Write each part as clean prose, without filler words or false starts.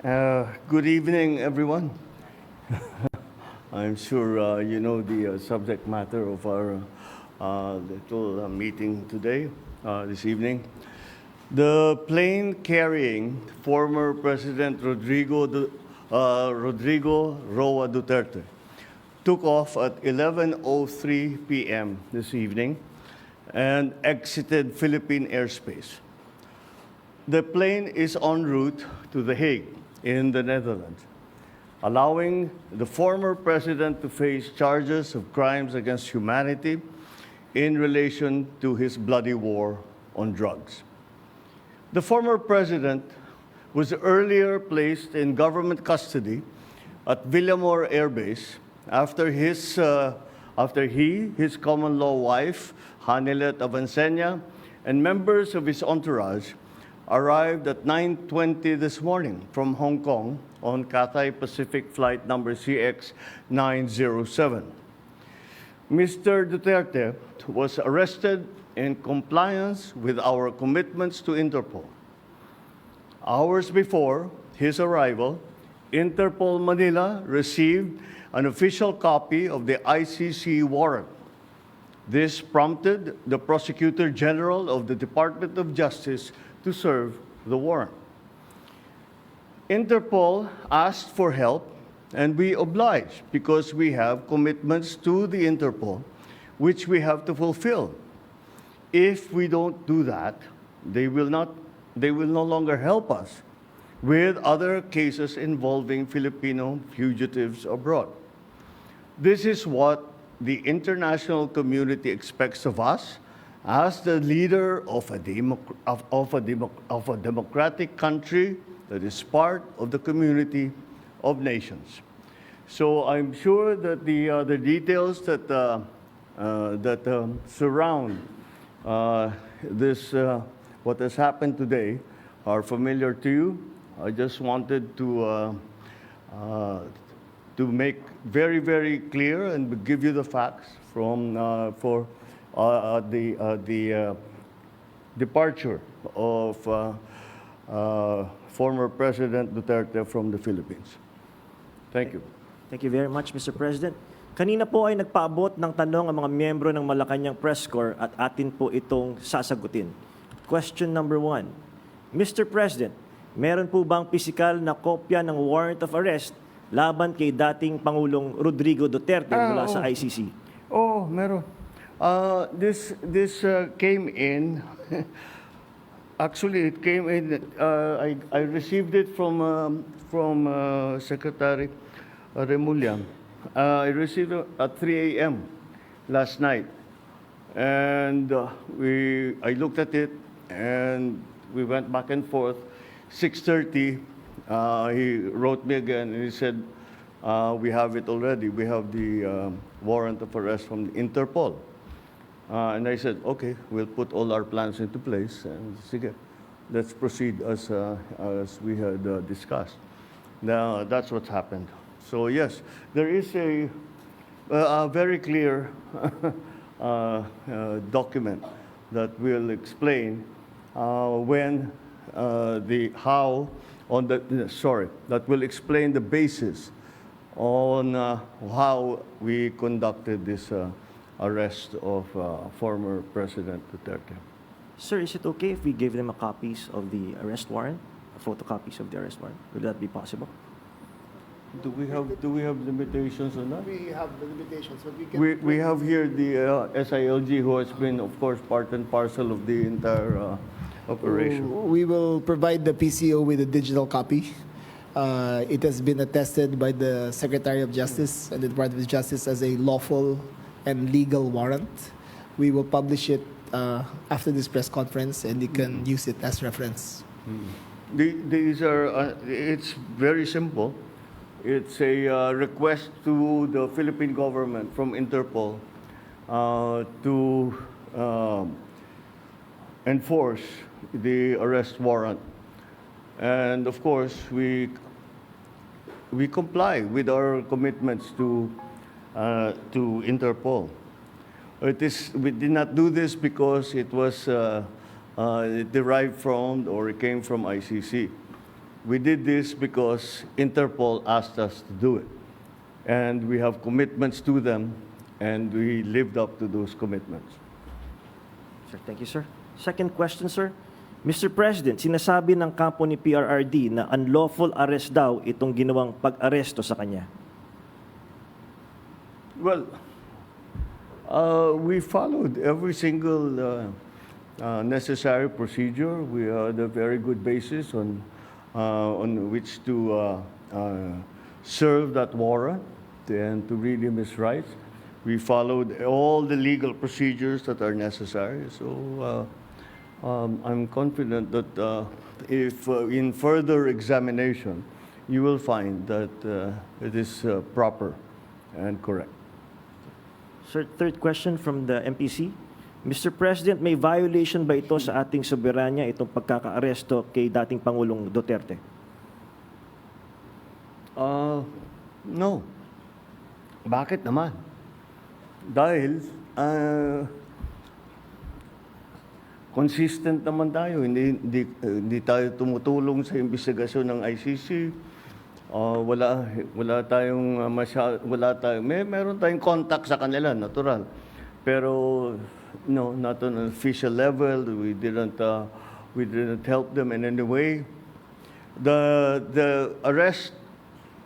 Good evening, everyone. I'm sure you know the subject matter of our little meeting today, this evening. The plane carrying former President Rodrigo Roa Duterte took off at 11:03 p.m. this evening and exited Philippine airspace. The plane is en route to The Hague in the Netherlands, allowing the former president to face charges of crimes against humanity in relation to his bloody war on drugs. The former president was earlier placed in government custody at Villamor Air Base after his common-law wife, Hanilet Avancenia, and members of his entourage arrived at 9:20 this morning from Hong Kong on Cathay Pacific flight number CX-907. Mr. Duterte was arrested in compliance with our commitments to Interpol. Hours before his arrival, Interpol Manila received an official copy of the ICC warrant. This prompted the Prosecutor General of the Department of Justice to serve the warrant. Interpol asked for help, and we obliged because we have commitments to the Interpol, which we have to fulfill. If we don't do that, they will no longer help us with other cases involving Filipino fugitives abroad. This is what the international community expects of us as the leader of a democratic country that is part of the community of nations. So I'm sure that the details that surround what has happened today are familiar to you. I just wanted to make very, very clear and give you the facts for the departure of former President Duterte from the Philippines. Thank you. Thank you very much, Mr. President. Kanina po ay nagpaabot ng tanong ang mga miyembro ng Malacanang Press Corps at atin po itong sasagutin. Question number 1. Mr. President, meron po bang pisikal na kopya ng warrant of arrest laban kay dating Pangulong Rodrigo Duterte mula sa ICC? Oh, meron. This came in. Actually, it came in. I received it from Secretary Remulla. I received it at 3 a.m. last night, and I looked at it, and we went back and forth. 6:30, he wrote me again, and he said, "We have it already. We have the warrant of arrest from Interpol." And I said, "Okay, we'll put all our plans into place, and sige, let's proceed as we had discussed." Now that's what's happened. So yes, there is a very clear document that will explain that will explain the basis on how we conducted this arrest of former President Duterte. Sir, is it okay if we give them copies of the arrest warrant, photocopies of the arrest warrant? Will that be possible? Do we have limitations on that? We have the limitations, but we can. We have here the SILG, who has been, of course, part and parcel of the entire operation. We will provide the PCO with a digital copy. It has been attested by the Secretary of Justice and the Department of Justice as a lawful and legal warrant. We will publish it after this press conference, and you can use it as reference. These are, it's very simple. It's a request to the Philippine government from Interpol to enforce the arrest warrant. And of course, we comply with our commitments to Interpol. We did not do this because it was derived from or it came from ICC. we did this because Interpol asked us to do it. And we have commitments to them, and we lived up to those commitments. Sir, thank you, sir. Second question, sir. Mr. President, sinasabi ng kampo ni PRRD na unlawful arrest daw itong ginawang pag-aresto sa kanya. Well, we followed every single necessary procedure. We had a very good basis on which to serve that warrant and to read him his rights. We followed all the legal procedures that are necessary. So I'm confident that if in further examination, you will find that it is proper and correct. Sir, third question from the MPC. Mr. President, may violation ba ito sa ating soberanya, itong pagkaka-aresto kay dating Pangulong Duterte? No. Bakit naman? Dahil consistent naman tayo. Hindi tayo tumutulong sa investigasyon ng ICC. Meron tayong contact sa kanila, natural. Pero no, not on an official level. We didn't help them in any way. The arrest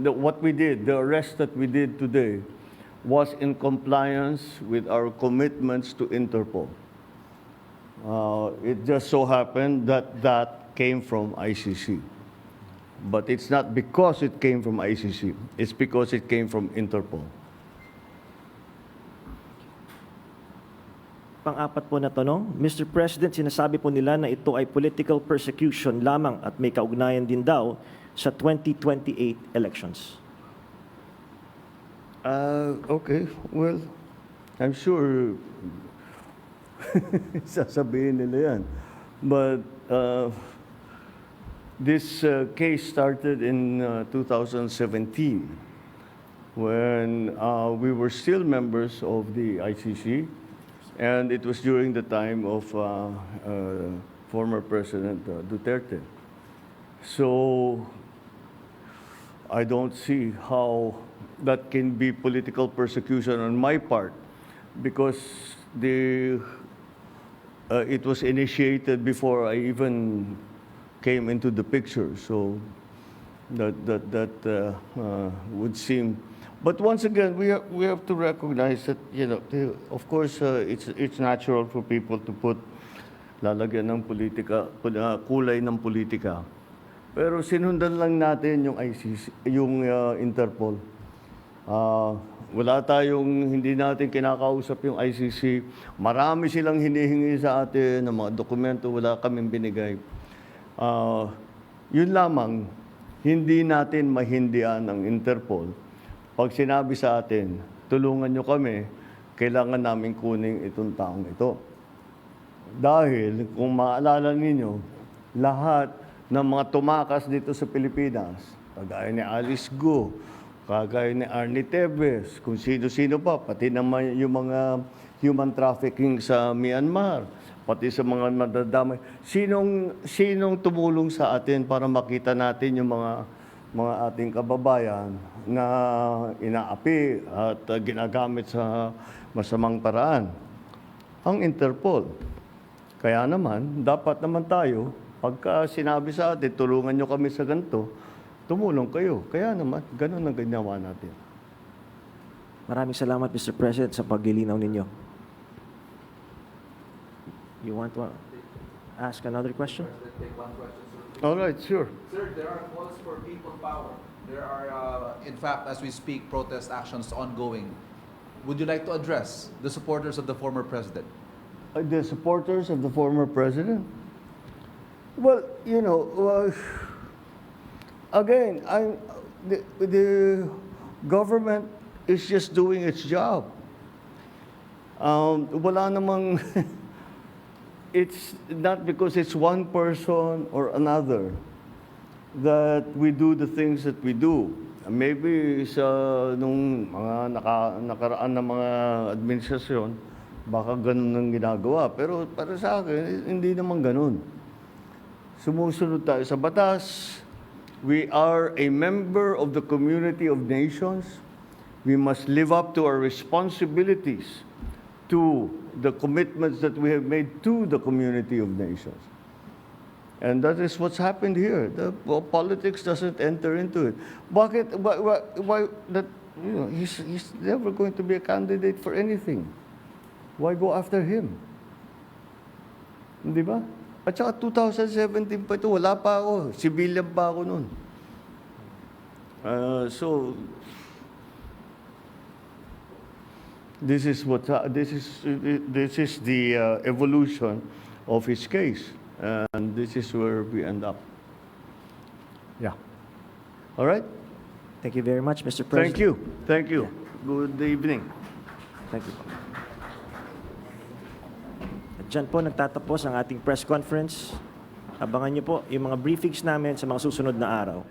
the arrest that we did today was in compliance with our commitments to Interpol. It just so happened that that came from ICC. But it's not because it came from ICC. It's because it came from Interpol. Pang-apat po na tanong, Mr. President, sinasabi po nila na ito ay political persecution lamang at may kaugnayan din daw sa 2028 elections. Okay, well, I'm sure sasabihin nila yan. But this case started in 2017 when we were still members of the ICC, and it was during the time of former President Duterte. So I don't see how that can be political persecution on my part, because it was initiated before I even came into the picture. So that would seem. But once again, we have to recognize that, you know, of course, it's natural for people to put lalagyan ng politika, kulay ng politika. Pero sinundan lang natin yung ICC, yung Interpol. Hindi natin kinakausap yung ICC. Marami silang hinihingi sa atin ng mga dokumento, wala kaming binigay. Yun lamang, hindi natin mahindian ang Interpol. Pag sinabi sa atin, tulungan nyo kami, kailangan namin kunin itong taong ito. Dahil, kung maalala ninyo, lahat ng mga tumakas dito sa Pilipinas, kagaya ni Alice Go, kagaya ni Arnie Tevez, kung sino-sino pa, pati naman yung mga human trafficking sa Myanmar, pati sa mga madadamay. Sinong tumulong sa atin para makita natin yung mga ating kababayan na inaapi at ginagamit sa masamang paraan? Ang Interpol. Kaya naman, dapat naman tayo, pagka sinabi sa atin, tulungan nyo kami sa ganito, tumulong kayo. Kaya naman, ganun ang ginawa natin. Maraming salamat, Mr. President, sa paglilinaw ninyo. You want to ask another question? Take one question, sir. All right, sure. Sir, there are calls for people power. There are, in fact, as we speak, protest actions ongoing. Would you like to address the supporters of the former president? The supporters of the former president? Well, you know, again, the government is just doing its job. Wala namang, it's not because it's one person or another that we do the things that we do. Maybe nung mga nakaraan na mga administrasyon, baka ganun ang ginagawa. Pero para sa akin, hindi naman ganun. Sumusunod tayo sa batas, We are a member of the community of nations. We must live up to our responsibilities, to the commitments that we have made to the community of nations. And that is what's happened here. Politics doesn't enter into it. Bakit? Why that? You know, he's never going to be a candidate for anything. Why go after him? Di ba? At saka 2017 pa ito, wala pa ako. Civilian pa ako noon. So this is the evolution of his case, and this is where we end up. Yeah. All right. Thank you very much, Mr. President. Thank you. Thank you. Good evening. Thank you. At dyan po nagtatapos ang ating press conference. Abangan niyo po yung mga briefings namin sa mga susunod na araw.